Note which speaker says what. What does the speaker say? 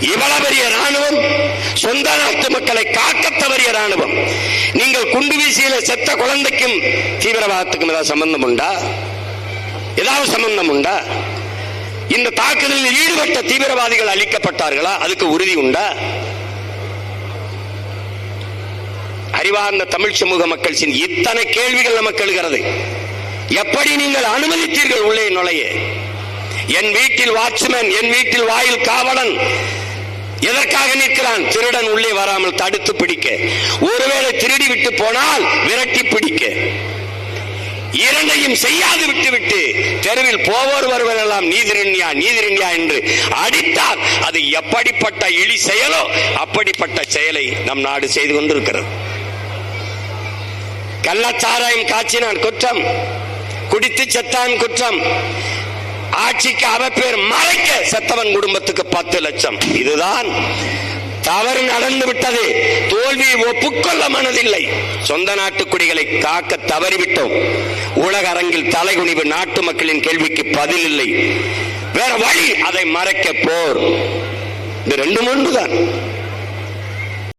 Speaker 1: இவ்வளவு பெரிய ராணுவம், சொந்த நாட்டு மக்களை காக்க தவறிய ராணுவம். நீங்கள் குண்டு வீசியில செத்த குழந்தைக்கும் தீவிரவாதத்துக்கும் ஏதாவது சம்பந்தம் உண்டா? ஏதாவது சம்பந்தம் உண்டா? இந்த தாக்குதலில் ஈடுபட்ட தீவிரவாதிகள் அழிக்கப்பட்டார்களா? அதுக்கு உறுதி உண்டா? அறிவார்ந்த தமிழ் சமூக மக்கள் இத்தனை கேள்விகள் நமக்கு எழுகிறது. எப்படி நீங்கள் அனுமதித்தீர்கள் உள்ளே நுழைய? என் வீட்டில் வாட்ச்மேன், என் வீட்டில் வாயில் காவலன் எதற்காக நிற்கிறான்? திருடன் உள்ளே வராமல் தடுத்து பிடிக்க. ஒருவேளை திருடி விட்டு போனால் விரட்டி பிடிக்க. இரண்டையும் செய்யாது விட்டுவிட்டு தெருவில் போவோர் வருவர் எல்லாம் நீதிரண்யா நீதிரண்யா என்று அடித்தால் அது எப்படிப்பட்ட இழி செயலோ அப்படிப்பட்ட செயலை நம் நாடு செய்து கொண்டிருக்கிறது. கள்ளச்சாராயம் காய்ச்சினான் குற்றம், குடித்து செத்தான் குற்றம், ஆட்சிக்கு அவப்பேர் மறைக்க செத்தவன் குடும்பத்துக்கு 10 லட்சம். இதுதான் தவறு நடந்து விட்டது. தோல்வியை ஒப்புக்கொள்ள மனதில்லை. சொந்த நாட்டு குடிகளை காக்க தவறிவிட்டோம். உலக அரங்கில் தலைகுனிவு. நாட்டு மக்களின் கேள்விக்கு பதில் இல்லை. வேற வழி, அதை மறைக்க போர். இது 2 3 தான்.